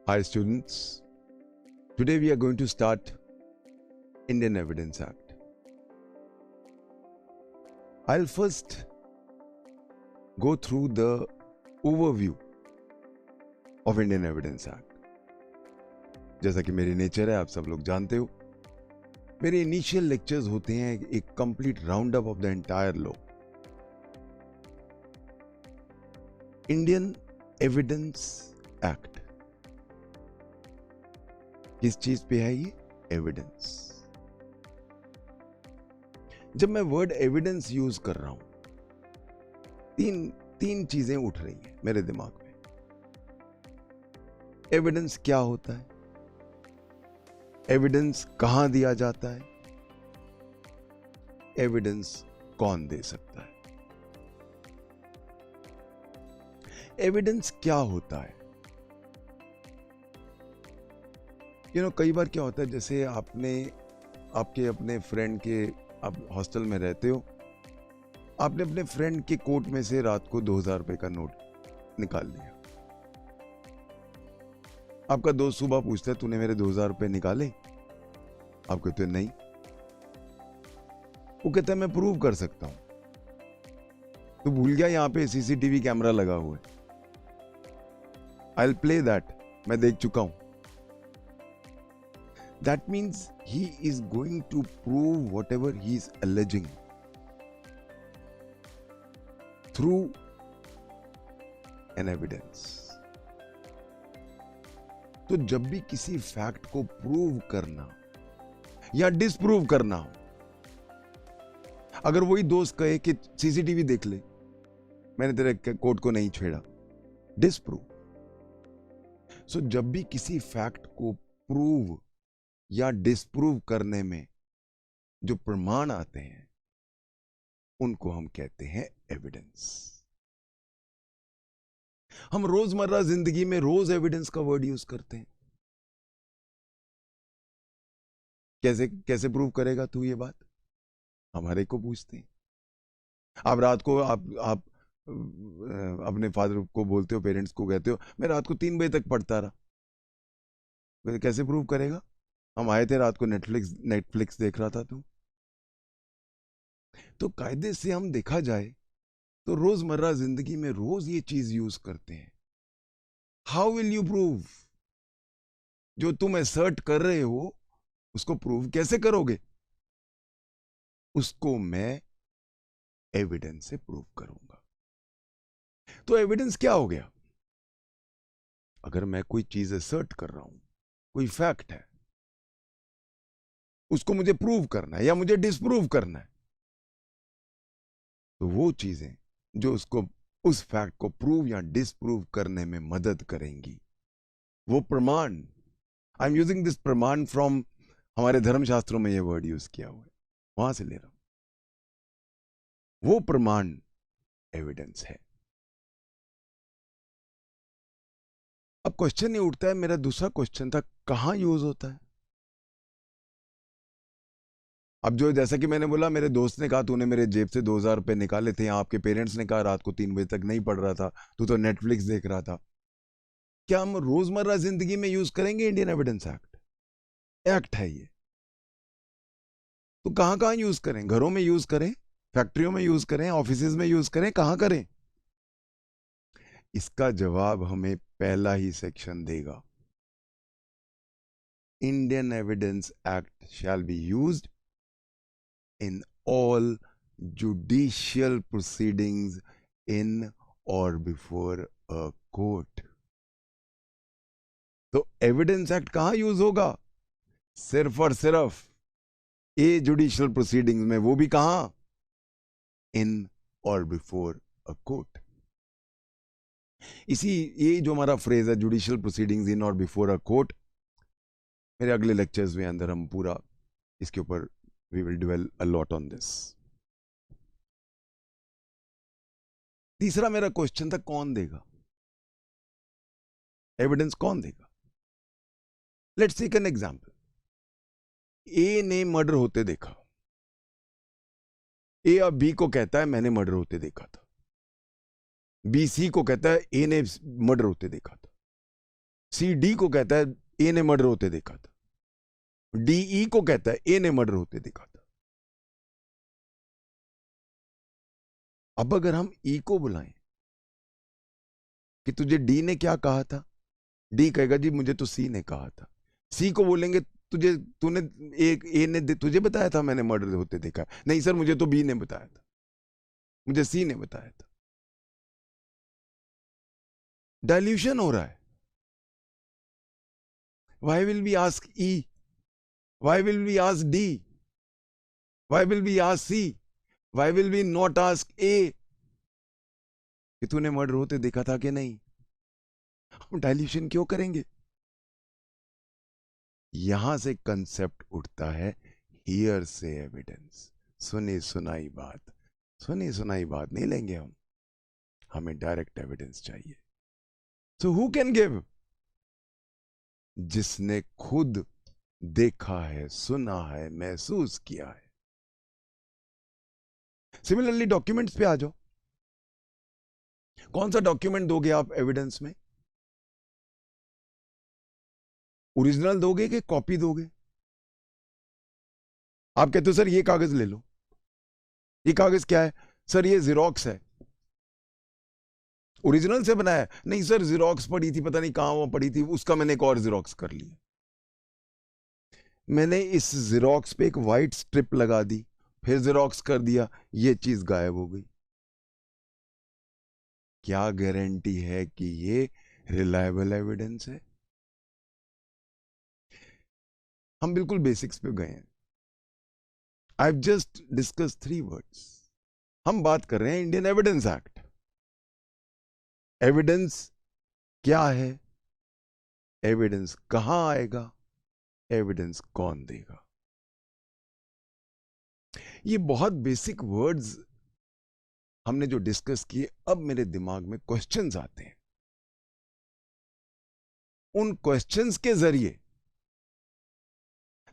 Hi students, today we are going to start Indian Evidence Act. I'll first go through the overview of Indian Evidence Act. जैसा कि मेरी nature है, आप सब लोग जानते हो, मेरे इनिशियल लेक्चर्स होते हैं एक complete round up of the entire law. Indian evidence act किस चीज पे है? ये एविडेंस. जब मैं वर्ड एविडेंस यूज कर रहा हूं, तीन चीजें उठ रही हैं मेरे दिमाग में. एविडेंस क्या होता है, एविडेंस कहां दिया जाता है, एविडेंस कौन दे सकता है. एविडेंस क्या होता है? कई बार क्या होता है, जैसे आपके अपने फ्रेंड के, आप हॉस्टल में रहते हो, आपने अपने फ्रेंड के कोट में से रात को 2000 रुपए का नोट निकाल लिया. आपका दोस्त सुबह पूछता है, तूने मेरे 2000 रुपए निकाले? आप कहते हैं नहीं. वो कहता है मैं प्रूव कर सकता हूं. तो भूल गया यहां पे सीसीटीवी कैमरा लगा हुआ है. I will play that. मैं देख चुका हूं. That means he is going to prove whatever he is alleging through an evidence. तो जब भी किसी फैक्ट को प्रूव करना या डिसप्रूव करना हो, अगर वही दोस्त कहे कि सीसीटीवी देख ले, मैंने तेरे कोट को नहीं छेड़ा, डिसप्रूव. सो जब भी किसी फैक्ट को प्रूव या डिसप्रूव करने में जो प्रमाण आते हैं, उनको हम कहते हैं एविडेंस. हम रोजमर्रा जिंदगी में रोज एविडेंस का वर्ड यूज करते हैं. कैसे कैसे प्रूव करेगा तू ये बात? हमारे को पूछते हैं. आप रात को आप अपने फादर को बोलते हो, पेरेंट्स को कहते हो, मैं रात को 3 बजे तक पढ़ता रहा. कैसे प्रूव करेगा? हम आए थे रात को, नेटफ्लिक्स देख रहा था तू. तो कायदे से हम देखा जाए तो रोजमर्रा जिंदगी में रोज ये चीज यूज करते हैं. How will you prove? जो तुम असर्ट कर रहे हो उसको प्रूव कैसे करोगे? उसको मैं एविडेंस से प्रूव करूंगा. तो एविडेंस क्या हो गया? अगर मैं कोई चीज असर्ट कर रहा हूं, कोई फैक्ट है, उसको मुझे प्रूव करना है या मुझे डिसप्रूव करना है, तो वो चीजें जो उस फैक्ट को प्रूव या डिसप्रूव करने में मदद करेंगी, वो प्रमाण. आई एम यूजिंग दिस प्रमाण फ्रॉम, हमारे धर्मशास्त्रों में ये वर्ड यूज किया हुआ है, वहां से ले रहा हूं. वो प्रमाण एविडेंस है. अब क्वेश्चन ये उठता है, मेरा दूसरा क्वेश्चन था, कहां यूज होता है? अब जो, जैसा कि मैंने बोला, मेरे दोस्त ने कहा तूने मेरे जेब से 2000 रुपए निकाले थे, आपके पेरेंट्स ने कहा रात को 3 बजे तक नहीं पढ़ रहा था, तू तो नेटफ्लिक्स देख रहा था. क्या हम रोजमर्रा जिंदगी में यूज करेंगे इंडियन एविडेंस एक्ट? एक्ट है ये. तो कहां कहां यूज करें? घरों में यूज करें, फैक्ट्रियों में यूज करें, ऑफिसेज में यूज करें, कहां करें? इसका जवाब हमें पहला ही सेक्शन देगा. Indian evidence act shall be used in all judicial proceedings in or before a court. तो एविडेंस एक्ट कहां यूज होगा? सिर्फ और सिर्फ ए जुडिशियल प्रोसीडिंग्स में, वो भी कहां? इन और बिफोर अ कोर्ट. ये जो हमारा फ्रेज है, जुडिशियल प्रोसीडिंग्स इन और बिफोर अ कोर्ट, मेरे अगले लेक्चर्स में अंदर हम पूरा इसके ऊपर we will dwell a lot on this. तीसरा मेरा क्वेश्चन था, कौन देगा एविडेंस? कौन देगा? Let's take an example. A ने मर्डर होते देखा. ए अब बी को कहता है मैंने मर्डर होते देखा था. बी सी को कहता है ए ने मर्डर होते देखा था. सी डी को कहता है ए ने मर्डर होते देखा था, डी ई को कहता है ए ने मर्डर होते देखा था। अब अगर हम ई को बुलाएं कि तुझे डी ने क्या कहा था, डी कहेगा जी मुझे तो सी ने कहा था। सी को बोलेंगे तूने ए ने तुझे बताया था मैंने मर्डर होते देखा। नहीं सर मुझे तो बी ने बताया था, मुझे सी ने बताया था। डाइल्यूशन हो रहा है। Why will we ask E? Why will we ask D? Why will we ask C? Why will we not ask A? कि तूने मर्डर होते देखा था कि नहीं? हम डाइल्यूशन क्यों करेंगे? यहां से कंसेप्ट उठता है हियर से एविडेंस, सुनी सुनाई बात। सुनी सुनाई बात नहीं लेंगे हम, हमें डायरेक्ट एविडेंस चाहिए। So who can give? जिसने खुद देखा है, सुना है, महसूस किया है। सिमिलरली डॉक्यूमेंट्स पे आ जाओ। कौन सा डॉक्यूमेंट दोगे आप एविडेंस में? ओरिजिनल दोगे कि कॉपी दोगे? आप कहते हो सर ये कागज ले लो। ये कागज क्या है? सर ये जिरोक्स है। ओरिजिनल से बनाया? नहीं सर जिरोक्स पड़ी थी, पता नहीं कहां वो पड़ी थी, उसका मैंने एक और जिरोक्स कर लिया। मैंने इस जिरोक्स पे एक वाइट स्ट्रिप लगा दी, फिर जिरोक्स कर दिया, ये चीज गायब हो गई। क्या गारंटी है कि ये रिलायबल एविडेंस है? हम बिल्कुल बेसिक्स पे गए हैं। I have just discuss 3 words. हम बात कर रहे हैं इंडियन एविडेंस एक्ट। एविडेंस क्या है, एविडेंस कहां आएगा, एविडेंस कौन देगा। ये बहुत बेसिक वर्ड्स हमने जो डिस्कस किए, अब मेरे दिमाग में क्वेश्चंस आते हैं। उन क्वेश्चंस के जरिए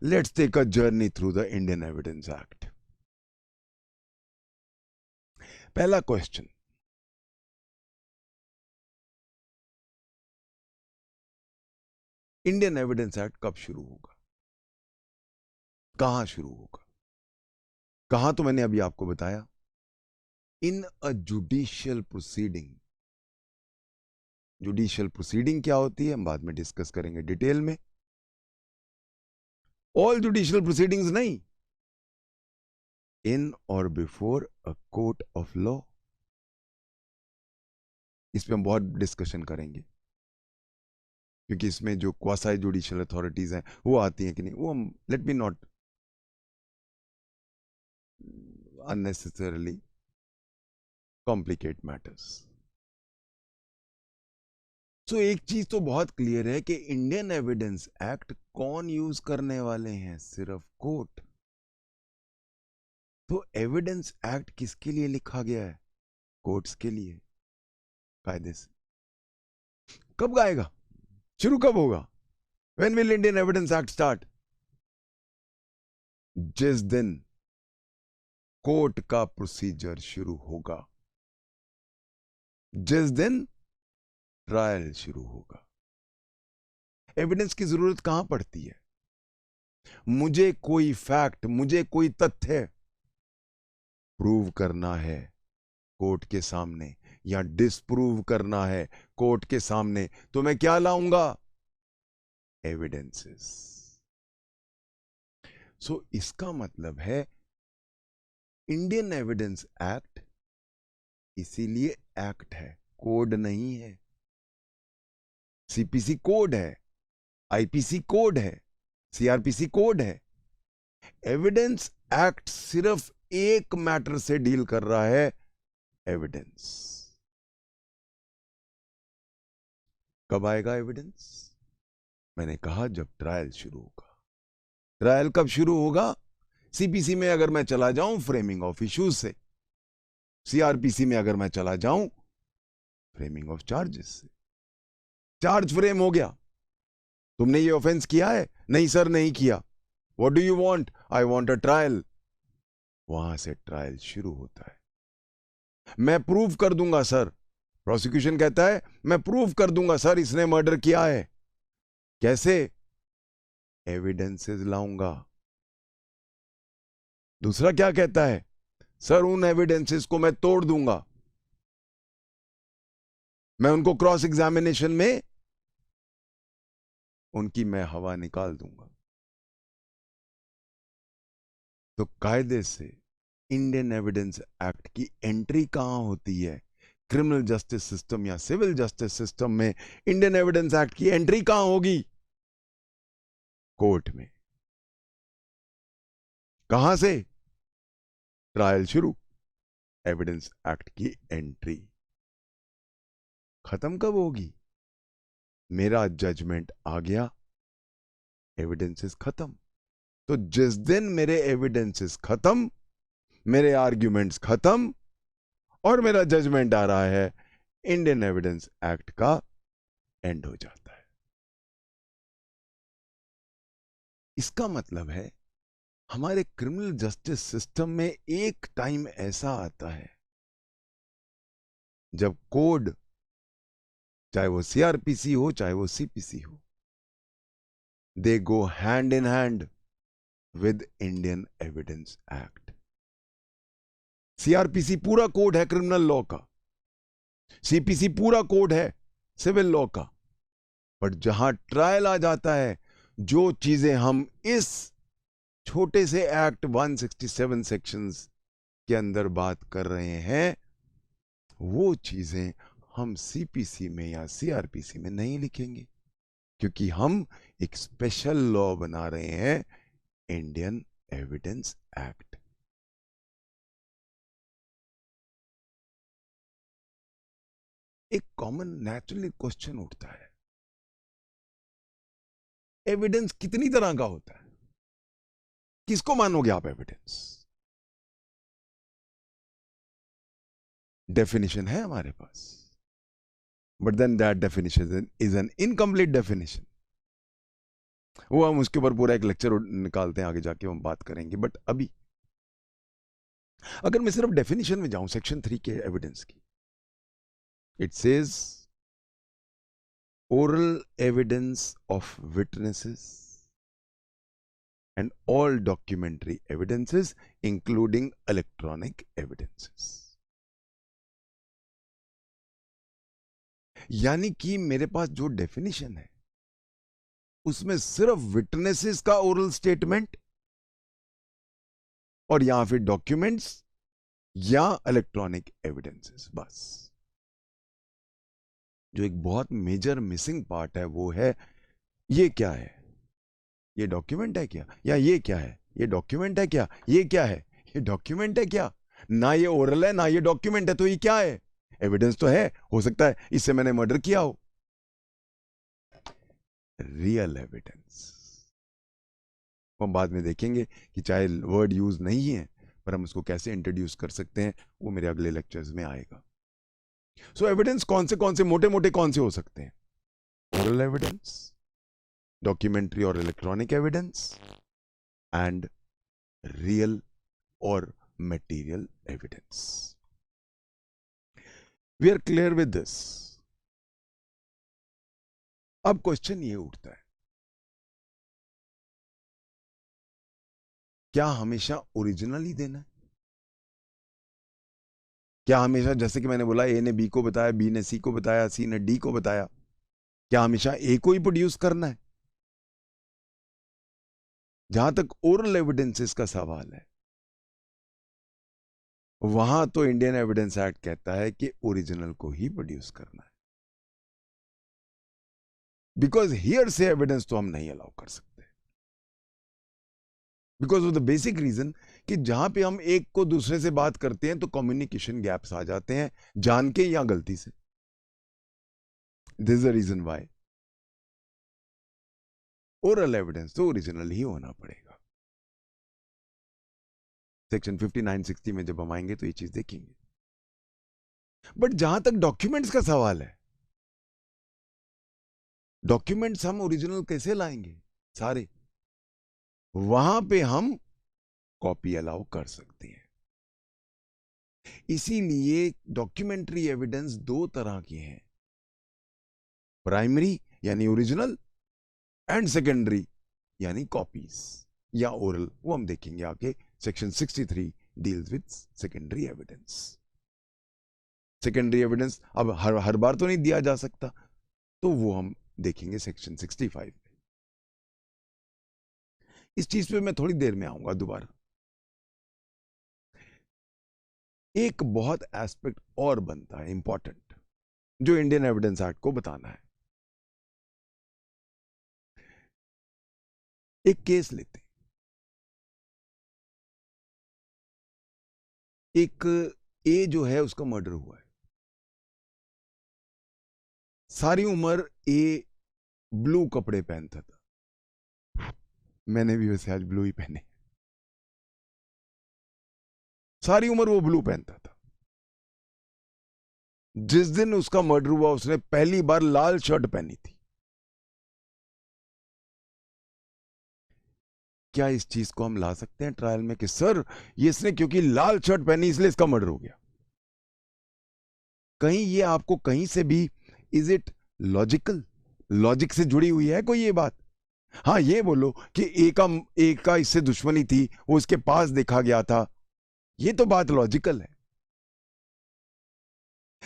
let's take a journey through the Indian evidence Act. पहला क्वेश्चन, इंडियन एविडेंस एक्ट कब शुरू होगा, कहां शुरू होगा? कहां तो मैंने अभी आपको बताया, in a judicial proceeding. Judicial proceeding क्या होती है हम बाद में डिस्कस करेंगे डिटेल में। ऑल जुडिशियल प्रोसीडिंग्स नहीं, इन और before a court of law. इस पे हम बहुत डिस्कशन करेंगे, क्योंकि इसमें जो क्वासाई जुडिशियल अथॉरिटीज हैं वो आती हैं कि नहीं, वो हम let me not unnecessarily complicate matters. So एक चीज तो बहुत क्लियर है कि इंडियन एविडेंस एक्ट कौन यूज करने वाले हैं? सिर्फ कोर्ट। तो एविडेंस एक्ट किसके लिए लिखा गया है? कोर्ट्स के लिए, कायदे से। कब आएगा, शुरू कब होगा? When will Indian Evidence Act start? जिस दिन कोर्ट का प्रोसीजर शुरू होगा, जिस दिन ट्रायल शुरू होगा। एविडेंस की जरूरत कहां पड़ती है? मुझे कोई फैक्ट, मुझे कोई तथ्य प्रूव करना है कोर्ट के सामने, या डिसप्रूव करना है कोर्ट के सामने, तो मैं क्या लाऊंगा? एविडेंसेस। सो इसका मतलब है इंडियन एविडेंस एक्ट इसीलिए एक्ट है, कोड नहीं है। सीपीसी कोड है, आईपीसी कोड है, सीआरपीसी कोड है। एविडेंस एक्ट सिर्फ एक मैटर से डील कर रहा है, एविडेंस। कब आएगा एविडेंस? मैंने कहा जब ट्रायल शुरू होगा। ट्रायल कब शुरू होगा? सीपीसी में अगर मैं चला जाऊं फ्रेमिंग ऑफ इश्यूज से, सीआरपीसी में अगर मैं चला जाऊं फ्रेमिंग ऑफ चार्जेस से। चार्ज फ्रेम हो गया, तुमने ये ऑफेंस किया है? नहीं सर नहीं किया। What do you want? I want a trial. वहां से ट्रायल शुरू होता है। मैं प्रूव कर दूंगा सर, प्रोसिक्यूशन कहता है मैं प्रूव कर दूंगा सर इसने मर्डर किया है, कैसे? एविडेंसेस लाऊंगा। दूसरा क्या कहता है? सर उन एविडेंसेस को मैं तोड़ दूंगा, मैं उनको क्रॉस एग्जामिनेशन में उनकी मैं हवा निकाल दूंगा। तो कायदे से इंडियन एविडेंस एक्ट की एंट्री कहां होती है? क्रिमिनल जस्टिस सिस्टम या सिविल जस्टिस सिस्टम में इंडियन एविडेंस एक्ट की एंट्री कहां होगी? कोर्ट में। कहां से? ट्रायल शुरू, एविडेंस एक्ट की एंट्री खत्म कब होगी? मेरा जजमेंट आ गया, एविडेंसेस खत्म। तो जिस दिन मेरे एविडेंसेस खत्म, मेरे आर्ग्यूमेंट्स खत्म और मेरा जजमेंट आ रहा है, इंडियन एविडेंस एक्ट का एंड हो जाता है। इसका मतलब है हमारे क्रिमिनल जस्टिस सिस्टम में एक टाइम ऐसा आता है जब कोड, चाहे वो सीआरपीसी हो चाहे वो सीपीसी हो, they go hand in hand with Indian evidence act. CrPC पूरा कोड है क्रिमिनल लॉ का, सीपीसी पूरा कोड है सिविल लॉ का, बट जहां ट्रायल आ जाता है, जो चीजें हम इस छोटे से एक्ट 167 सेक्शंस के अंदर बात कर रहे हैं, वो चीजें हम सीपीसी में या सीआरपीसी में नहीं लिखेंगे, क्योंकि हम एक स्पेशल लॉ बना रहे हैं, इंडियन एविडेंस एक्ट। एक कॉमन नेचुरली क्वेश्चन उठता है, एविडेंस कितनी तरह का होता है? किसको मानोगे आप एविडेंस? डेफिनेशन है हमारे पास, but then that definition is an incomplete definition. वो हम उसके ऊपर पूरा एक लेक्चर निकालते हैं, आगे जाके हम बात करेंगे। बट अभी अगर मैं सिर्फ डेफिनेशन में जाऊं सेक्शन 3 के एविडेंस की, it says oral evidence of witnesses and all documentary evidences including electronic evidences। यानी कि मेरे पास जो डेफिनेशन है उसमें सिर्फ विटनेसेस का ओरल स्टेटमेंट और या फिर डॉक्यूमेंट्स या इलेक्ट्रॉनिक एविडेंसेस, बस। जो एक बहुत मेजर मिसिंग पार्ट है वो है, ये क्या है? ये डॉक्यूमेंट है क्या? या ये क्या है? ये डॉक्यूमेंट है क्या? ये क्या है? ये डॉक्यूमेंट है क्या? ना ये ओरल है ना ये डॉक्यूमेंट है, तो ये क्या है? एविडेंस तो है, हो सकता है इससे मैंने मर्डर किया हो। रियल एविडेंस हम बाद में देखेंगे कि चाहे वर्ड यूज नहीं है, पर हम उसको कैसे इंट्रोड्यूस कर सकते हैं, वो मेरे अगले लेक्चर्स में आएगा। सो एविडेंस कौन से मोटे मोटे कौन से हो सकते हैं? ओरल एविडेंस, डॉक्यूमेंट्री और इलेक्ट्रॉनिक एविडेंस, एंड रियल और material evidence. We are clear with this? अब क्वेश्चन ये उठता है, क्या हमेशा ओरिजिनल ही देना है? क्या हमेशा, जैसे कि मैंने बोला, ए ने बी को बताया, बी ने सी को बताया, सी ने डी को बताया, क्या हमेशा ए को ही प्रोड्यूस करना है? जहां तक ओरल एविडेंसेस का सवाल है, वहां तो इंडियन एविडेंस एक्ट कहता है कि ओरिजिनल को ही प्रोड्यूस करना है, बिकॉज हियर से एविडेंस तो हम नहीं अलाउ कर सकते, because of the basic reason कि जहां पे हम एक को दूसरे से बात करते हैं तो कम्युनिकेशन गैप्स आ जाते हैं, जान के या गलती से। This is the reason why oral evidence तो ओरिजिनल ही होना पड़ेगा। सेक्शन 59-60 में जब हम आएंगे तो ये चीज देखेंगे। बट जहां तक डॉक्यूमेंट्स का सवाल है, डॉक्यूमेंट्स हम ओरिजिनल कैसे लाएंगे? सारे, वहां पे हम कॉपी अलाउ कर सकते हैं। इसीलिए डॉक्यूमेंट्री एविडेंस दो तरह के हैं, प्राइमरी यानी ओरिजिनल, एंड सेकेंडरी यानी कॉपीज या ओरल, वो हम देखेंगे आगे। Section 63 deals with secondary evidence. Secondary evidence अब हर बार तो नहीं दिया जा सकता, तो वो हम देखेंगे सेक्शन 65 में। इस चीज पे मैं थोड़ी देर में आऊंगा दोबारा। एक बहुत एस्पेक्ट और बनता है इंपॉर्टेंट, जो इंडियन एविडेंस एक्ट को बताना है। एक केस लेते हैं, एक ए जो है उसका मर्डर हुआ है। सारी उम्र ए ब्लू कपड़े पहनता था, मैंने भी वैसे आज ब्लू ही पहने। सारी उम्र वो ब्लू पहनता था। जिस दिन उसका मर्डर हुआ उसने पहली बार लाल शर्ट पहनी थी। क्या इस चीज को हम ला सकते हैं ट्रायल में कि सर ये इसने क्योंकि लाल शर्ट पहनी इसलिए इसका मर्डर हो गया? कहीं ये आपको कहीं से भी, इज इट लॉजिकल, लॉजिक से जुड़ी हुई है कोई ये बात? हाँ, ये बोलो कि एक का इससे दुश्मनी थी, वो इसके पास देखा गया था, ये तो बात लॉजिकल है।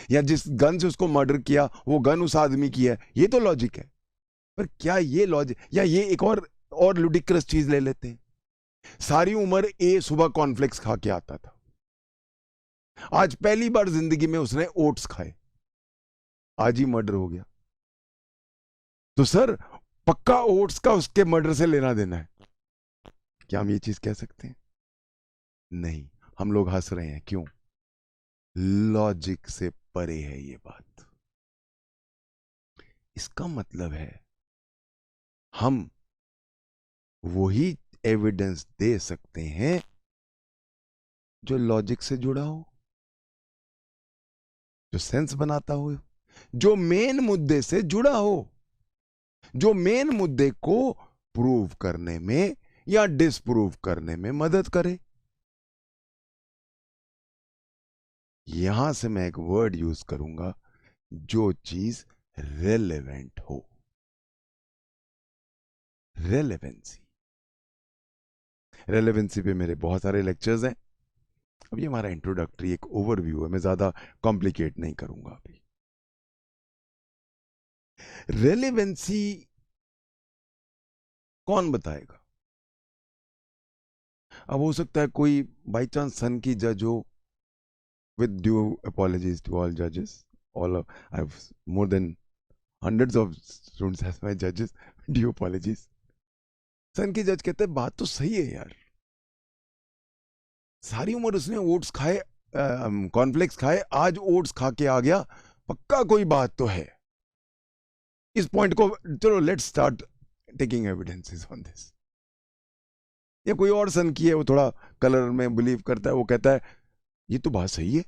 या जिस गन से उसको मर्डर किया वो गन उस आदमी की है, ये तो लॉजिक है। पर क्या ये लॉजिक, या ये एक और लुडिक्रस चीज ले लेते हैं। सारी उम्र ए सुबह कॉर्नफ्लेक्स खा के आता था, आज पहली बार जिंदगी में उसने ओट्स खाए, आज ही मर्डर हो गया। तो सर पक्का ओट्स का उसके मर्डर से लेना देना है? क्या हम ये चीज कह सकते हैं? नहीं। हम लोग हंस रहे हैं, क्यों? लॉजिक से परे है ये बात। इसका मतलब है हम वही एविडेंस दे सकते हैं जो लॉजिक से जुड़ा हो, जो सेंस बनाता हो, जो मेन मुद्दे से जुड़ा हो, जो मेन मुद्दे को प्रूव करने में या डिसप्रूव करने में मदद करे। यहां से मैं एक वर्ड यूज करूंगा, जो चीज रेलेवेंट हो। रेलेवेंसी, रेलेवेंसी पे मेरे बहुत सारे लेक्चर्स हैं। अब ये हमारा इंट्रोडक्टरी एक ओवरव्यू है, मैं ज्यादा कॉम्प्लिकेट नहीं करूंगा अभी। रेलेवेंसी कौन बताएगा? अब हो सकता है कोई बाई चांस सन की जज हो, with due apologies to all judges, all of, I've more than hundreds of students as my judges, due apologies। सन की जज कहते हैं बात तो सही है यार, सारी उम्र उसने ओट्स खाए, कॉर्नफ्लेक्स खाए, आज ओट्स खा के आ गया, पक्का कोई बात तो है। इस पॉइंट को चलो let's start taking evidences on this. या कोई और सन की है, वो थोड़ा कलर में बिलीव करता है, वो कहता है ये तो बात सही है,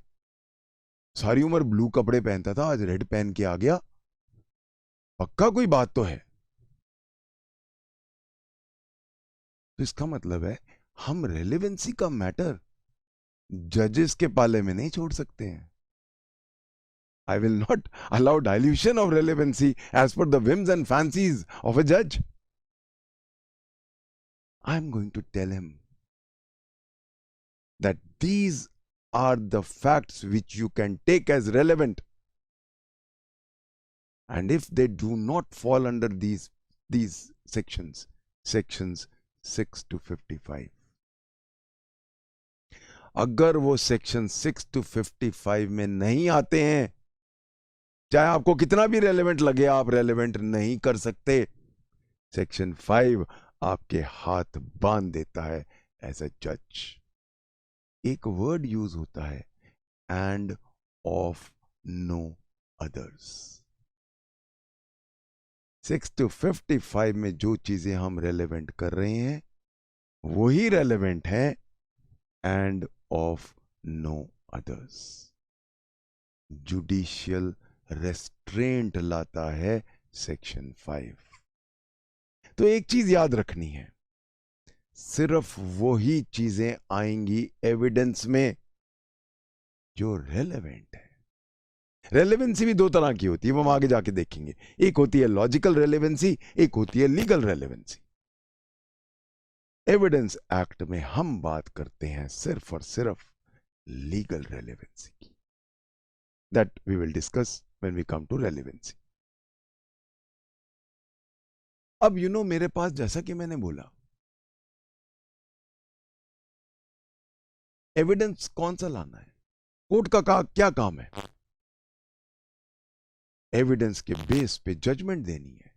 सारी उम्र ब्लू कपड़े पहनता था, आज रेड पहन के आ गया, पक्का कोई बात तो है। तो इसका मतलब है हम रेलेवेंसी का मैटर जजेस के पाले में नहीं छोड़ सकते हैं। I will not allow dilution of relevancy as per the whims and fancies of a judge. I am going to tell him that these are the facts which you can take as relevant, and if they do not fall under these sections 6 to 55, अगर वो section 6 to 55 में नहीं आते हैं, चाहे आपको कितना भी रेलेवेंट लगे, आप रेलेवेंट नहीं कर सकते। सेक्शन 5 आपके हाथ बांध देता है एज अ जज। एक वर्ड यूज होता है, and of no others. 6 to 55 में जो चीजें हम रेलेवेंट कर रहे हैं वही रेलेवेंट है, and of no others. Judicial restraint लाता है सेक्शन 5। तो एक चीज याद रखनी है, सिर्फ वही चीजें आएंगी एविडेंस में जो रेलेवेंट है। रेलेवेंसी भी दो तरह की होती है, वो हम आगे जाके देखेंगे। एक होती है लॉजिकल रेलेवेंसी, एक होती है लीगल रेलेवेंसी। एविडेंस एक्ट में हम बात करते हैं सिर्फ और सिर्फ लीगल रेलेवेंसी की। That we will discuss when we come to relevancy. अब मेरे पास, जैसा कि मैंने बोला, एविडेंस कौन सा लाना है, कोर्ट का क्या काम है? एविडेंस के बेस पे जजमेंट देनी है।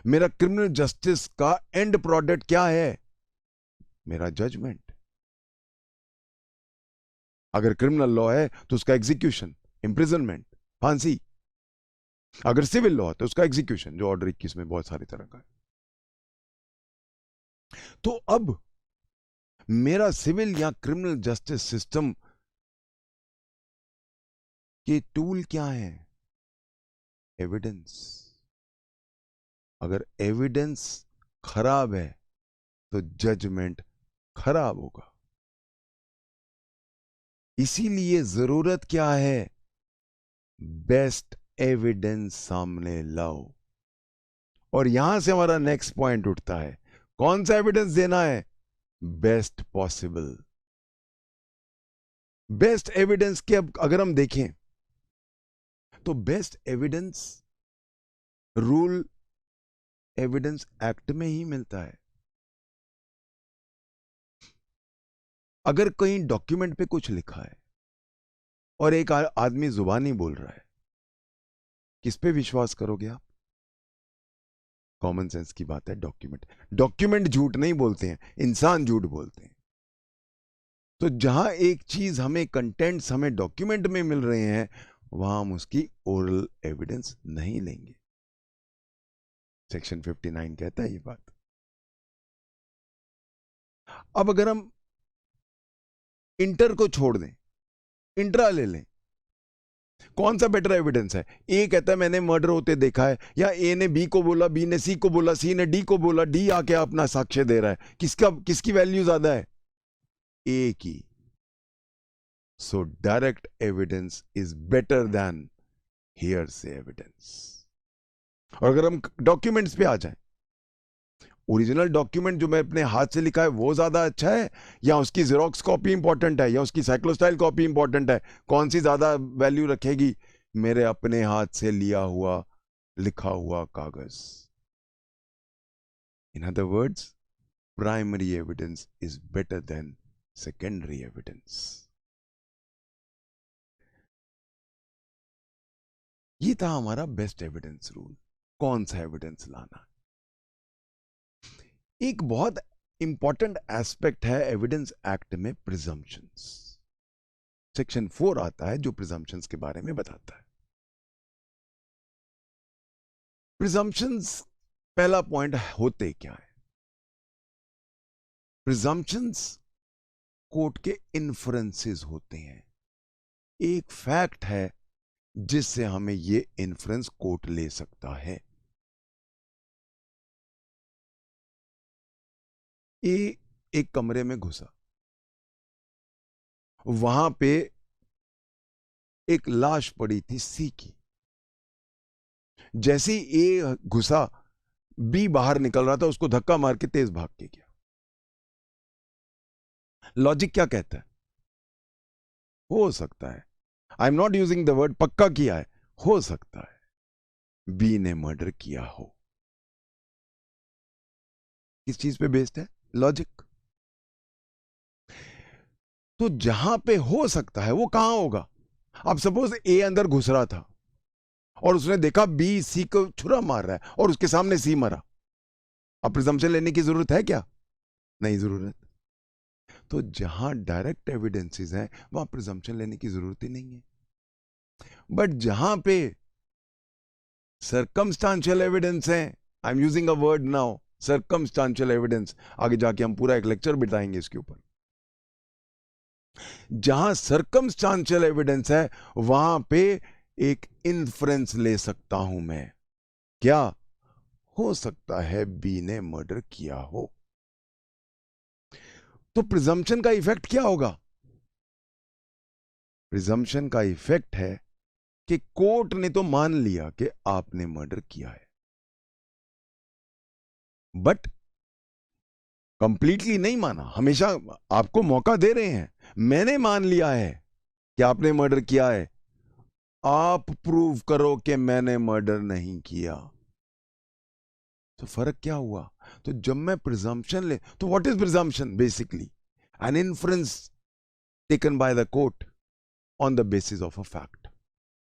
मेरा क्रिमिनल जस्टिस का एंड प्रोडक्ट क्या है? मेरा जजमेंट। अगर क्रिमिनल लॉ है तो उसका एग्जीक्यूशन, इंप्रिजनमेंट, फांसी। अगर सिविल लॉ है तो उसका एग्जीक्यूशन, जो ऑर्डर 21 में बहुत सारी तरह का है। तो अब मेरा सिविल या क्रिमिनल जस्टिस सिस्टम के टूल क्या है? एविडेंस। अगर एविडेंस खराब है तो जजमेंट खराब होगा। इसीलिए जरूरत क्या है? बेस्ट एविडेंस सामने लाओ। और यहां से हमारा नेक्स्ट पॉइंट उठता है, कौन सा एविडेंस देना है? Best possible. बेस्ट एविडेंस के अब अगर हम देखें तो best evidence rule evidence act में ही मिलता है। अगर कहीं डॉक्यूमेंट पे कुछ लिखा है और एक आदमी जुबानी बोल रहा है, किस पे विश्वास करोगे आप? कॉमन सेंस की बात है। डॉक्यूमेंट झूठ नहीं बोलते हैं, इंसान झूठ बोलते हैं। तो जहां एक चीज हमें, कंटेंट्स हमें डॉक्यूमेंट में मिल रहे हैं, वहां हम उसकी ओरल एविडेंस नहीं लेंगे। सेक्शन 59 कहता है ये बात। अब अगर हम इंटर को छोड़ दें, इंट्रा ले लें, कौन सा बेटर एविडेंस है? ए कहता है मैंने मर्डर होते देखा है, या ए ने बी को बोला, बी ने सी को बोला, सी ने डी को बोला, डी आके अपना साक्ष्य दे रहा है। किसकी वैल्यू ज्यादा है? ए की। So direct evidence is better than hearsay evidence. और अगर हम डॉक्यूमेंट्स पे आ जाएं, ओरिजिनल डॉक्यूमेंट जो मैं अपने हाथ से लिखा है वो ज्यादा अच्छा है, या उसकी जेरोक्स कॉपी इंपॉर्टेंट है, या उसकी साइक्लोस्टाइल कॉपी इंपॉर्टेंट है? कौन सी ज्यादा वैल्यू रखेगी? मेरे अपने हाथ से लिया हुआ, लिखा हुआ कागज। In other words, primary evidence is better than secondary evidence. ये था हमारा बेस्ट एविडेंस रूल। कौन सा एविडेंस लाना? एक बहुत इंपॉर्टेंट एस्पेक्ट है एविडेंस एक्ट में, प्रिजम्पशंस। सेक्शन 4 आता है जो प्रिजम्पशंस के बारे में बताता है। प्रिजम्पशंस, पहला पॉइंट, होते क्या है? प्रिजम्पशंस कोर्ट के इन्फ्रेंसेस होते हैं। एक फैक्ट है जिससे हमें ये इन्फ्रेंस कोर्ट ले सकता है। ए एक कमरे में घुसा, वहां पे एक लाश पड़ी थी सी की। जैसे ही ए घुसा, बी बाहर निकल रहा था, उसको धक्का मार के तेज भाग के गया। लॉजिक क्या कहता है? हो सकता है, I am not using the word पक्का किया है, हो सकता है बी ने मर्डर किया हो। किस चीज पे बेस्ड है? लॉजिक। तो जहां पे हो सकता है वो कहां होगा? अब सपोज ए अंदर घुस रहा था और उसने देखा बी सी को छुरा मार रहा है और उसके सामने सी मरा। अब प्रिजम्पशन लेने की जरूरत है क्या? नहीं जरूरत। तो जहां डायरेक्ट एविडेंसेस हैं वहां प्रिजम्पशन लेने की जरूरत ही नहीं है। बट जहां पे सर्कमस्टांशियल एविडेंस है, I am using a word now, circumstantial evidence, आगे जाके हम पूरा एक लेक्चर बिताएंगे इसके ऊपर। जहां सर्कमस्टांशियल एविडेंस है वहां पे एक इन्फ्रेंस ले सकता हूं मैं। क्या? हो सकता है बी ने मर्डर किया हो। तो प्रिजम्पशन का इफेक्ट क्या होगा? प्रिजम्पशन का इफेक्ट है कि कोर्ट ने तो मान लिया कि आपने मर्डर किया है, बट कंप्लीटली नहीं माना। हमेशा आपको मौका दे रहे हैं, मैंने मान लिया है कि आपने मर्डर किया है, आप प्रूव करो कि मैंने मर्डर नहीं किया। तो फर्क क्या हुआ? तो जब मैं प्रिजम्पशन ले, तो what is presumption? Basically an inference taken by the court on the basis of a fact.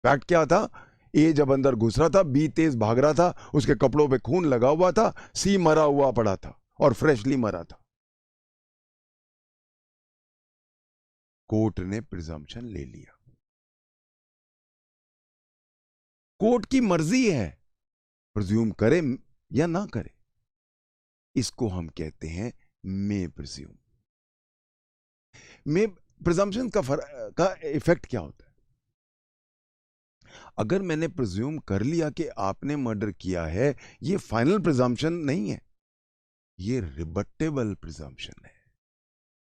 Fact क्या था? ए जब अंदर घुस रहा था, बी तेज भाग रहा था, उसके कपड़ों पे खून लगा हुआ था, सी मरा हुआ पड़ा था और फ्रेशली मरा था। कोर्ट ने प्रिजम्पशन ले लिया। कोर्ट की मर्जी है प्रिज्यूम करे या ना करे। इसको हम कहते हैं मे प्रिज्यूम। मे प्रिजम्पशन का इफेक्ट क्या होता है? अगर मैंने प्रिज्यूम कर लिया कि आपने मर्डर किया है, ये फाइनल प्रिजम्पशन नहीं है, ये रिबटेबल प्रिजम्पशन है।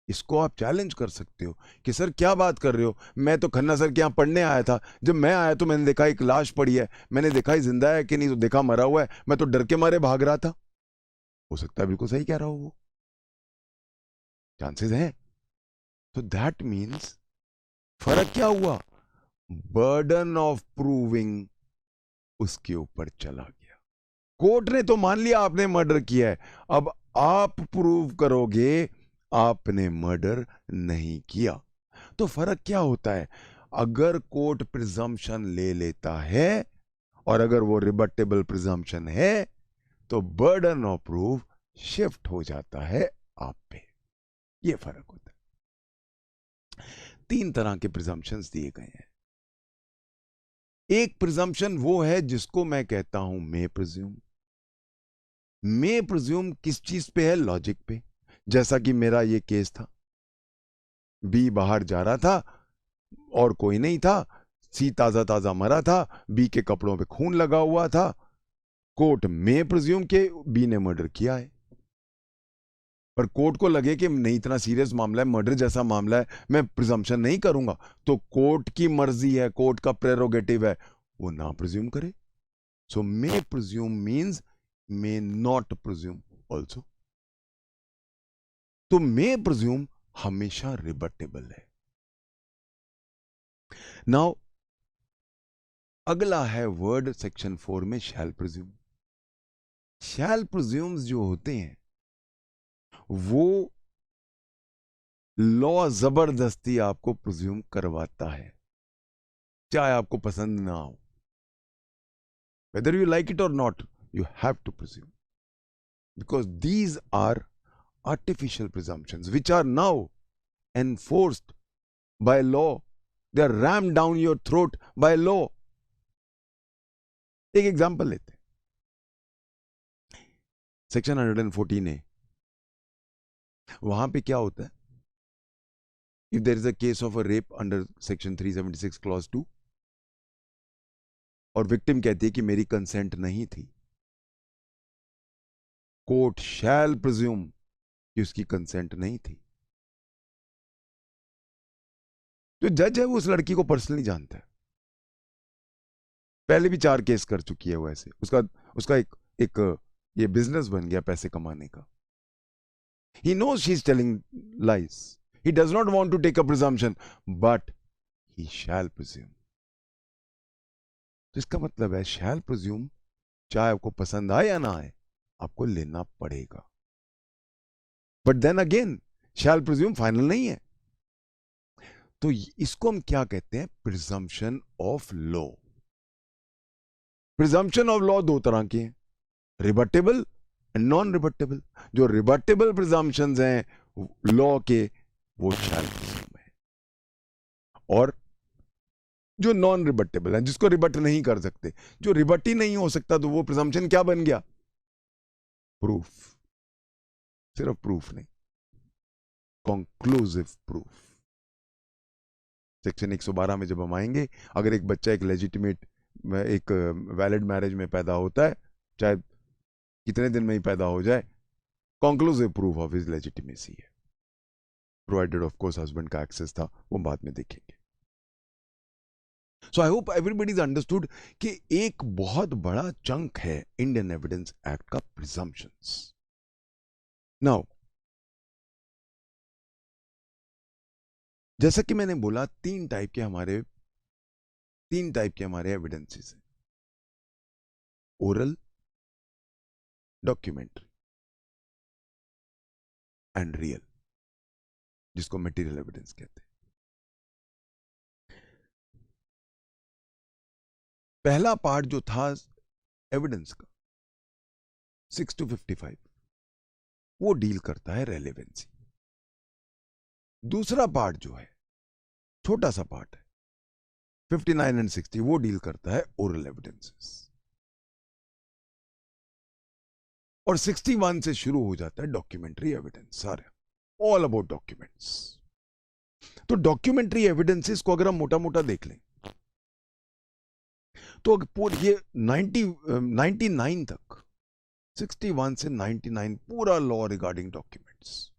इसको आप चैलेंज कर सकते हो कि सर क्या बात कर रहे हो, मैं तो खन्ना सर के यहां पढ़ने आया था, जब मैं आया तो मैंने देखा एक लाश पड़ी है, मैंने देखा ही जिंदा है कि नहीं, तो देखा मरा हुआ है, मैं तो डर के मारे भाग रहा था। हो सकता है बिल्कुल सही कह रहा हो, वो चांसेस हैं। तो दैट मीन्स फर्क क्या हुआ? बर्डन ऑफ प्रूविंग उसके ऊपर चला गया। कोर्ट ने तो मान लिया आपने मर्डर किया है, अब आप प्रूव करोगे आपने मर्डर नहीं किया। तो फर्क क्या होता है? अगर कोर्ट प्रिजम्पशन ले लेता है और अगर वो रिबटेबल प्रिजम्पशन है, तो बर्डन ऑफ प्रूफ शिफ्ट हो जाता है आप पे। ये फर्क होता है। तीन तरह के प्रिजम्पशंस दिए गए हैं। एक प्रिजम्पशन वो है जिसको मैं कहता हूं मे प्रिज्यूम। मे प्रिज्यूम किस चीज पे है? लॉजिक पे। जैसा कि मेरा ये केस था, बी बाहर जा रहा था और कोई नहीं था, सी ताजा ताजा मरा था, बी के कपड़ों पे खून लगा हुआ था, कोर्ट में प्रिज्यूम के बी ने मर्डर किया है। पर कोर्ट को लगे कि नहीं, इतना सीरियस मामला है, मर्डर जैसा मामला है, मैं प्रिजम्पशन नहीं करूंगा, तो कोर्ट की मर्जी है, कोर्ट का प्रेरोगेटिव है, वो ना प्रिज्यूम करे। So may presume means may not presume also. तो मे प्रिज्यूम हमेशा रिबटेबल है। नाउ अगला है वर्ड सेक्शन 4 में शैल प्रिज्यूम। शैल प्रिज्यूम्स जो होते हैं वो लॉ जबरदस्ती आपको प्रिज्यूम करवाता है, चाहे आपको पसंद ना हो। whether you like it or not, you have to presume, because these are artificial presumptions which are now enforced by law. They are rammed down your throat by law. एक एग्जांपल लेते हैं, सेक्शन 114A। वहां पे क्या होता है? If there is a case of a rape under section 376 clause 2 और victim कहती है कि मेरी कंसेंट नहीं थी, कोर्ट शैल प्रिज्यूम कि उसकी कंसेंट नहीं थी। जो जज है वो उस लड़की को पर्सनली जानता है, पहले भी 4 केस कर चुकी है वो ऐसे, उसका उसका एक ये बिजनेस बन गया पैसे कमाने का। He knows she's telling lies. He does not want to take a presumption, but he shall presume. तो इसका मतलब है shall presume, चाहे आपको पसंद आए या ना आए, आपको लेना पड़ेगा। But then again shall presume final नहीं है। तो इसको हम क्या कहते हैं? Presumption of law. Presumption of law दो तरह के हैं, रिबटेबल एंड नॉन रिबटेबल। जो रिबटेबल प्रिजम्पशंस हैं लॉ के, वो शैल प्रिज्यूम है, और जो नॉन रिबटेबल है, जिसको रिबट नहीं कर सकते, जो रिबट ही नहीं हो सकता, तो वो प्रिजम्पशन क्या बन गया? प्रूफ। सिर्फ प्रूफ नहीं, कंक्लूसिव प्रूफ। सेक्शन 112 में जब हम आएंगे, अगर एक बच्चा एक लेजिटिमेट, एक वैलिड मैरिज में पैदा होता है, चाहे कितने दिन में ही पैदा हो जाए, conclusive proof of his legitimacy है, प्रोवाइडेड ऑफ कोर्स हस्बैंड का एक्सेस था, वो बाद में देखेंगे। So I hope everybody is understood कि एक बहुत बड़ा चंक है इंडियन एविडेंस एक्ट का प्रिजम्पशंस. नाउ जैसा कि मैंने बोला तीन टाइप के हमारे एविडेंसेस हैं. ओरल, डॉक्यूमेंट्री एंड रियल, जिसको मटेरियल एविडेंस कहते हैं. पहला पार्ट जो था एविडेंस का 6 to 55, वो डील करता है रेलेवेंसी. दूसरा पार्ट जो है छोटा सा पार्ट है 59 and 60, वो डील करता है ओरल एविडेंसेस. और 61 से शुरू हो जाता है डॉक्यूमेंट्री एविडेंस. सारे ऑल अबाउट डॉक्यूमेंट्स. तो डॉक्यूमेंट्री एविडेंसेस को अगर हम मोटा मोटा देख लें तो ये 99 तक, 61 से 99 पूरा लॉ रिगार्डिंग डॉक्यूमेंट्स.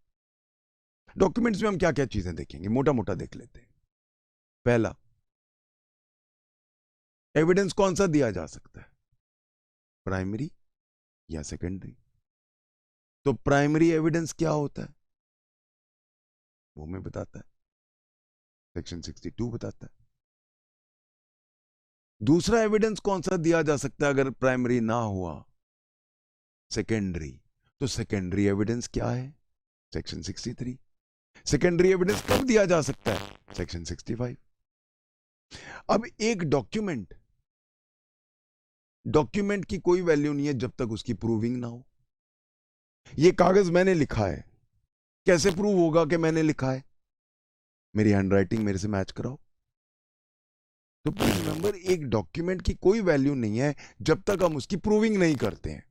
डॉक्यूमेंट्स में हम क्या क्या चीजें देखेंगे, मोटा मोटा देख लेते हैं. पहला, एविडेंस कौन सा दिया जा सकता है, प्राइमरी या सेकेंडरी. तो प्राइमरी एविडेंस क्या होता है वो मैं बताता है, सेक्शन 62 बताता है. दूसरा एविडेंस कौन सा दिया जा सकता है अगर प्राइमरी ना हुआ, सेकेंडरी. तो सेकेंडरी एविडेंस क्या है, सेक्शन 63. सेकेंडरी एविडेंस कब दिया जा सकता है, सेक्शन 65. अब एक डॉक्यूमेंट की कोई वैल्यू नहीं है जब तक उसकी प्रूविंग ना हो. ये कागज मैंने लिखा है, कैसे प्रूव होगा कि मैंने लिखा है, मेरी हैंडराइटिंग मेरे से मैच कराओ. तो प्लीज रिमेंबर, एक डॉक्यूमेंट की कोई वैल्यू नहीं है जब तक हम उसकी प्रूविंग नहीं करते हैं.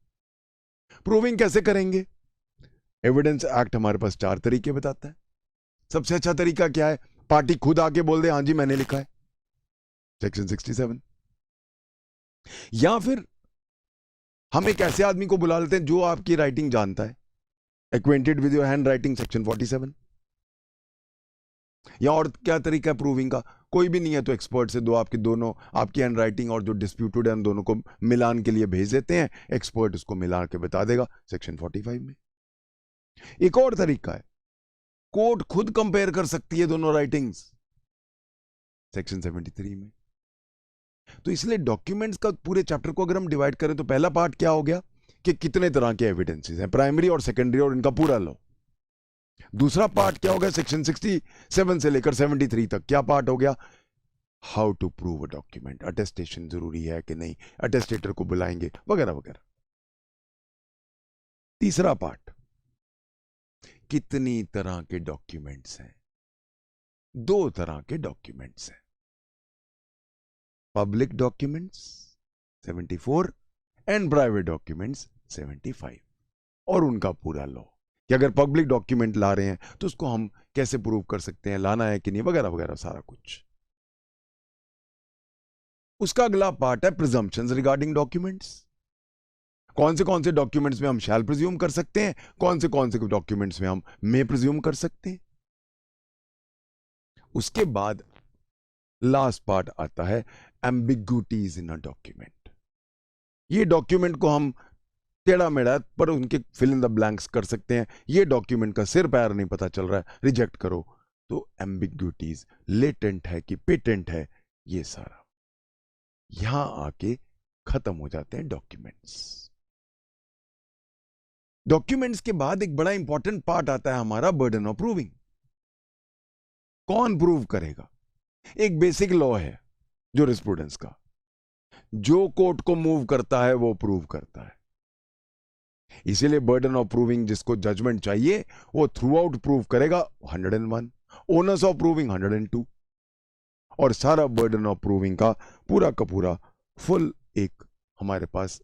प्रूविंग कैसे करेंगे, एविडेंस एक्ट हमारे पास 4 तरीके बताता है. सबसे अच्छा तरीका क्या है, पार्टी खुद आके बोल दे हाँ जी मैंने लिखा है, सेक्शन 67. या फिर हम एक ऐसे आदमी को बुला लेते हैं जो आपकी राइटिंग जानता है, acquainted with your hand writing, section 47. या और क्या तरीका है प्रूविंग का, कोई भी नहीं है तो एक्सपर्ट से दोनों आपकी हैंड राइटिंग और जो डिस्प्यूटेड है उन दोनों को मिलान के लिए भेज देते हैं, एक्सपर्ट उसको मिला के बता देगा, सेक्शन 45 में. एक और तरीका है, कोर्ट खुद कंपेयर कर सकती है दोनों राइटिंग्स, सेक्शन 73 में. तो इसलिए डॉक्यूमेंट्स का पूरे चैप्टर को अगर हम डिवाइड करें तो पहला पार्ट क्या हो गया कि कितने तरह के एविडेंसेस हैं, प्राइमरी और सेकेंडरी और इनका पूरा लॉ. दूसरा पार्ट क्या हो गया, सेक्शन 67 से लेकर 73 तक क्या पार्ट हो गया, how to prove a document, attestation जरूरी है कि नहीं, अटेस्टेटर को बुलाएंगे वगैरह वगैरह. तीसरा पार्ट, कितनी तरह के डॉक्यूमेंट्स हैं, 2 तरह के डॉक्यूमेंट्स हैं, public documents 74 and private documents 75. और उनका पूरा लॉ कि अगर पब्लिक डॉक्यूमेंट ला रहे हैं तो उसको हम कैसे प्रूव कर सकते हैं, लाना है कि नहीं, वगैरह वगैरह सारा कुछ. उसका अगला पार्ट है प्रिजम्पशंस रिगार्डिंग डॉक्यूमेंट्स. कौन से डॉक्यूमेंट्स में हम शैल प्रिज्यूम कर सकते हैं, कौन से डॉक्यूमेंट्स में हम मे प्रिज्यूम कर सकते हैं. उसके बाद लास्ट पार्ट आता है एम्बिग्यूटीज इन अ डॉक्यूमेंट. ये डॉक्यूमेंट को हम टेढ़ा मेढ़ा पर उनके फिल इन द ब्लैंक्स कर सकते हैं, ये डॉक्यूमेंट का सिर पैर नहीं पता चल रहा है, रिजेक्ट करो. तो एम्बिग्यूटीज लेटेंट है कि पेटेंट है, ये सारा यहां आके खत्म हो जाते हैं डॉक्यूमेंट्स. डॉक्यूमेंट्स के बाद एक बड़ा इंपॉर्टेंट पार्ट आता है हमारा बर्डन ऑफ प्रूविंग. कौन प्रूव करेगा. एक बेसिक लॉ है जूरिस्प्रूडेंस का, जो कोर्ट को मूव करता है वो प्रूव करता है. इसीलिए बर्डन ऑफ प्रूविंग, जिसको जजमेंट चाहिए वो थ्रू आउट प्रूव करेगा 101, ओनर्स ऑफ प्रूविंग 102, और सारा बर्डन ऑफ प्रूविंग का पूरा फुल एक हमारे पास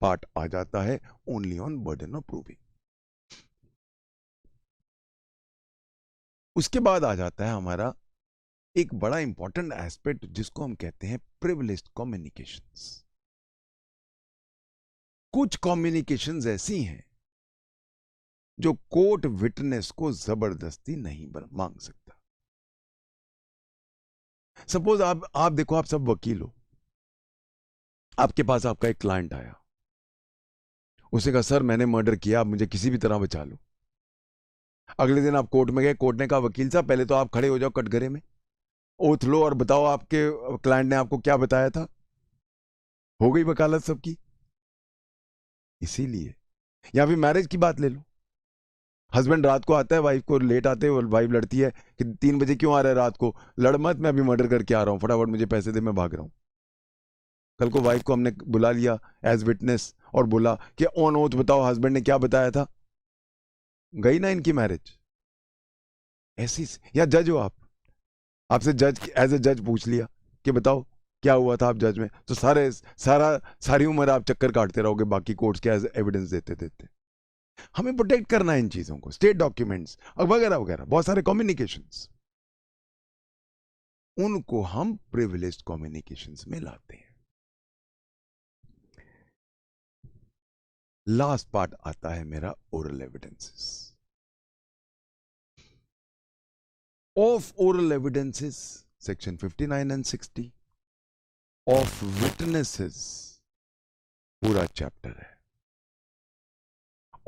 पार्ट आ जाता है only on burden of proving. उसके बाद आ जाता है हमारा एक बड़ा इंपॉर्टेंट एस्पेक्ट जिसको हम कहते हैं प्रिविलेज्ड कम्युनिकेशंस. कुछ कम्युनिकेशंस ऐसी हैं जो कोर्ट विटनेस को जबरदस्ती नहीं मांग सकता. सपोज आप देखो, आप सब वकील हो, आपके पास आपका एक क्लाइंट आया, उसने कहा सर मैंने मर्डर किया, आप मुझे किसी भी तरह बचा लो। अगले दिन आप कोर्ट में गए, कोर्ट ने कहा वकील साहब पहले तो आप खड़े हो जाओ कटघरे में, ओथ लो और बताओ आपके क्लाइंट ने आपको क्या बताया था। हो गई वकालत सबकी। इसीलिए, या फिर मैरिज की बात ले लो, हस्बैंड रात को आता है, वाइफ को लेट आते हैं, वाइफ लड़ती है कि 3 बजे क्यों आ रहा है रात को, लड़ मत, मैं अभी मर्डर करके आ रहा हूं, फटाफट मुझे पैसे दे, मैं भाग रहा हूं। कल को वाइफ को हमने बुला लिया एज विटनेस और बोला कि ऑन ओथ बताओ हस्बैंड ने क्या बताया था, गई ना इनकी मैरिज। ऐसी, या जज हो आप, आपसे जज एज ए जज पूछ लिया कि बताओ क्या हुआ था आप जज में, तो सारी उम्र आप चक्कर काटते रहोगे बाकी कोर्ट्स के एज एविडेंस देते देते। हमें प्रोटेक्ट करना है इन चीजों को, स्टेट डॉक्यूमेंट्स वगैरह वगैरह, बहुत सारे कम्युनिकेशंस, उनको हम प्रिविलेज्ड कम्युनिकेशंस में लाते हैं। लास्ट पार्ट आता है मेरा oral evidences. Of oral evidences section 59 and 60, of witnesses पूरा चैप्टर है।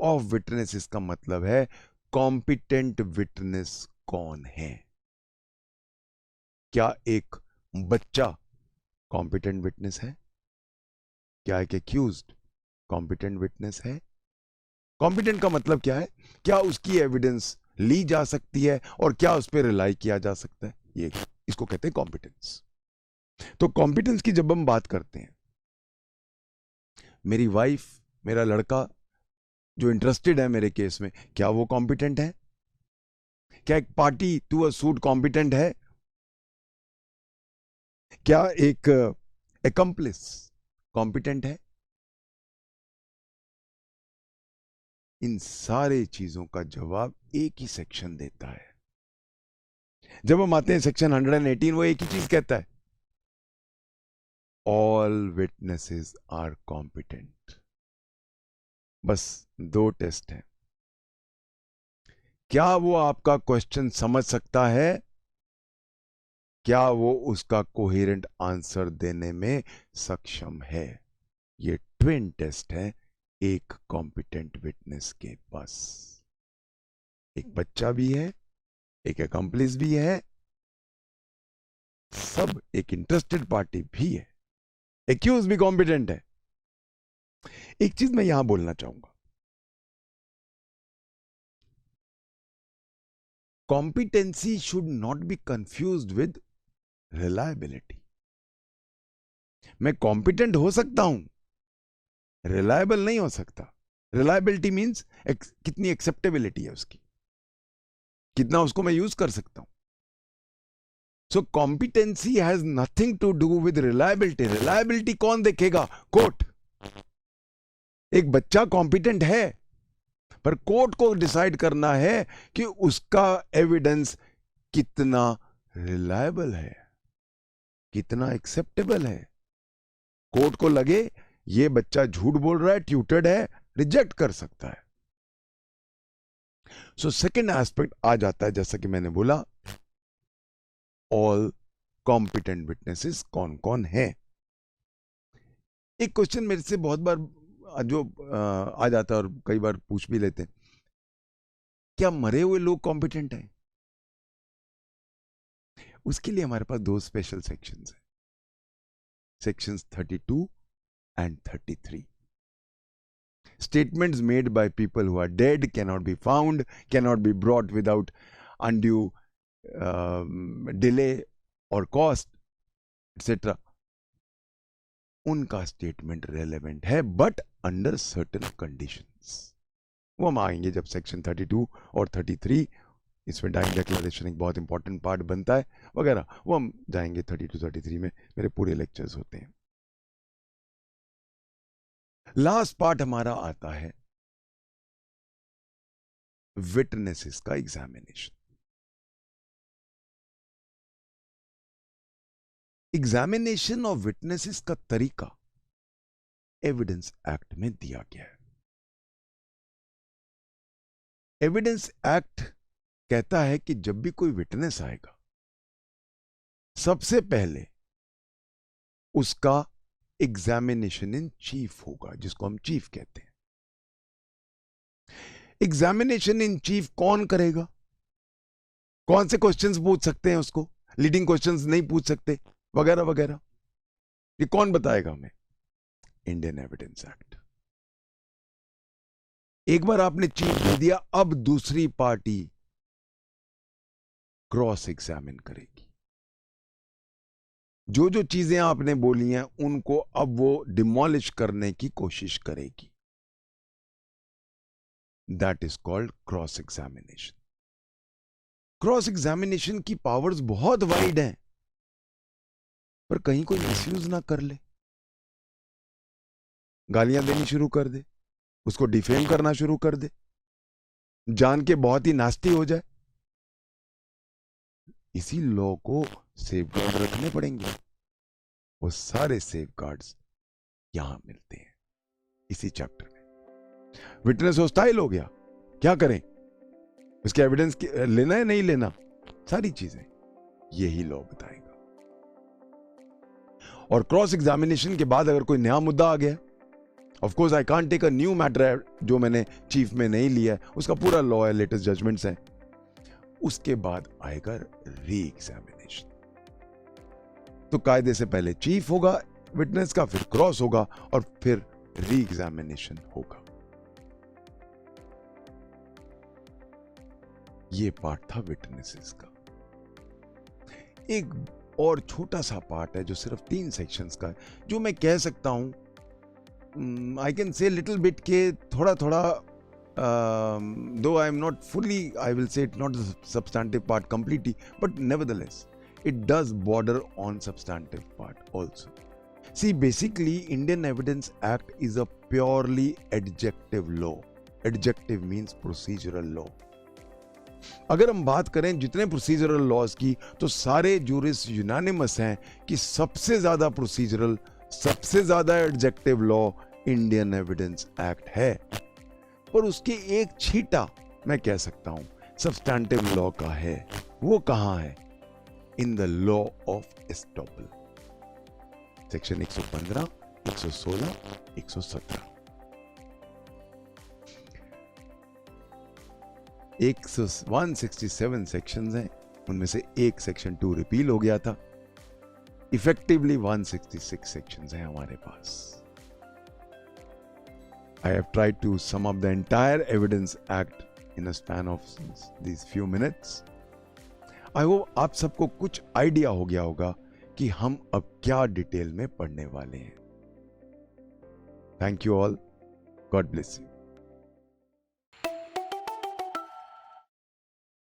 ऑफ विटनेसेस का मतलब है कॉम्पिटेंट विटनेस कौन है। क्या एक बच्चा कॉम्पिटेंट विटनेस है? क्या एक एक्यूज्ड कॉम्पिटेंट विटनेस है? कॉम्पिटेंट का मतलब क्या है? क्या उसकी एविडेंस ली जा सकती है और क्या उस पर रिलाई किया जा सकता है, ये इसको कहते हैं कॉम्पिटेंस। तो कॉम्पिटेंस की जब हम बात करते हैं, मेरी वाइफ, मेरा लड़का जो इंटरेस्टेड है मेरे केस में, क्या वो कॉम्पिटेंट है? क्या एक party to a suit competent है? क्या एक एकम्प्लिस कॉम्पिटेंट है? इन सारे चीजों का जवाब एक ही सेक्शन देता है। जब हम आते हैं सेक्शन 118, वो एक ही चीज कहता है, ऑल विटनेसेस आर कॉम्पिटेंट। बस 2 टेस्ट हैं। क्या वो आपका क्वेश्चन समझ सकता है? क्या वो उसका कोहेरेंट आंसर देने में सक्षम है? ये ट्विन टेस्ट है एक कॉम्पिटेंट विटनेस के पास। एक बच्चा भी है, एक अकम्प्लिस भी है, सब एक इंटरेस्टेड पार्टी भी है, एक्यूज भी कॉम्पिटेंट है। एक चीज मैं यहां बोलना चाहूंगा, competency should not be confused with reliability. मैं कॉम्पिटेंट हो सकता हूं, रिलायबल नहीं हो सकता। रिलायबिलिटी मींस कितनी एक्सेप्टेबिलिटी है उसकी, कितना उसको मैं यूज कर सकता हूं। So competency has nothing to do with reliability. Reliability कौन देखेगा? कोर्ट। एक बच्चा कॉम्पिटेंट है, पर कोर्ट को डिसाइड करना है कि उसका एविडेंस कितना रिलायबल है, कितना एक्सेप्टेबल है। कोर्ट को लगे ये बच्चा झूठ बोल रहा है, ट्यूटर्ड है, रिजेक्ट कर सकता है। सो सेकेंड एस्पेक्ट आ जाता है, जैसा कि मैंने बोला, ऑल कॉम्पिटेंट विटनेसेस कौन कौन है। एक क्वेश्चन मेरे से बहुत बार जो आ जाता है और कई बार पूछ भी लेते हैं, क्या मरे हुए लोग कॉम्पिटेंट हैं? उसके लिए हमारे पास 2 स्पेशल सेक्शंस हैं, sections 32 and 33. Statements made by people who are dead, cannot be found, cannot be brought without undue delay or cost, etc. उनका स्टेटमेंट रेलेवेंट है, बट अंडर सर्टेन कंडीशंस। वो हम आएंगे जब सेक्शन 32 और 33, इसमें डाइंग डिक्लेरेशन एक बहुत इंपॉर्टेंट पार्ट बनता है वगैरह, वो हम जाएंगे 32 33 में, मेरे पूरे लेक्चर्स होते हैं। लास्ट पार्ट हमारा आता है विटनेसेस का एग्जामिनेशन। एग्जामिनेशन ऑफ विटनेसेस का तरीका एविडेंस एक्ट में दिया गया है। एविडेंस एक्ट कहता है कि जब भी कोई विटनेस आएगा, सबसे पहले उसका एग्जामिनेशन इन चीफ होगा, जिसको हम चीफ कहते हैं। एग्जामिनेशन इन चीफ कौन करेगा? कौन से क्वेश्चंस पूछ सकते हैं उसको, लीडिंग क्वेश्चंस नहीं पूछ सकते, वगैरह वगैरह, ये कौन बताएगा हमें? Indian evidence act. एक बार आपने चीफ दे दिया, अब दूसरी पार्टी क्रॉस एग्जामिन करेगी। जो जो चीजें आपने बोली हैं उनको अब वो डिमोलिश करने की कोशिश करेगी। That is called cross examination. Cross examination की पावर्स बहुत वाइड हैं, पर कहीं कोई मिसयूज ना कर ले, गालियां देनी शुरू कर दे, उसको डिफेम करना शुरू कर दे, जान के बहुत ही नास्ती हो जाए। इसी लॉ को सेफगार्ड रखने पड़ेंगे। वो सारे सेफगार्ड्स यहां मिलते हैं इसी चैप्टर में। विटनेस हॉस्टाइल हो गया, क्या करें? उसके एविडेंस लेना है नहीं लेना, सारी चीजें यही लॉ बताएगा। और क्रॉस एग्जामिनेशन के बाद अगर कोई नया मुद्दा आ गया, of course I can't take a new matter जो मैंने चीफ में नहीं लिया है, उसका पूरा लॉ है, लेटेस्ट जजमेंट्स हैं। उसके बाद आएगा री एग्जामिनेशन। तो कायदे से पहले चीफ होगा विटनेस का, फिर क्रॉस होगा और फिर री एग्जामिनेशन होगा। ये पार्ट था विटनेसेस का। एक और छोटा सा पार्ट है जो सिर्फ 3 सेक्शंस का है, जो मैं कह सकता हूं I can say little bit के थोड़ा थोड़ा, though I am not fully, I will say it not the substantive part completely, but nevertheless it does border on substantive part also. See, basically Indian Evidence Act is a purely adjective law. Adjective means procedural law. अगर हम बात करें जितने procedural laws की, तो सारे jurist unanimous हैं कि सबसे ज्यादा प्रोसीजरल, सबसे ज्यादा adjective law Indian evidence act है। पर उसके एक छीटा मैं कह सकता हूं सब्सटैंटिव लॉ का है। वो कहां है? In the law of estoppel, section 115, 116, 117। 167 sections हैं, उनमें से एक सेक्शन 2 रिपील हो गया था। इफेक्टिवली 166 सेक्शंस हैं हमारे पास। I have tried to sum up the entire Evidence Act in a span of these few minutes. I hope आप सबको कुछ आइडिया हो गया होगा कि हम अब क्या डिटेल में पढ़ने वाले हैं। Thank you all. God bless you.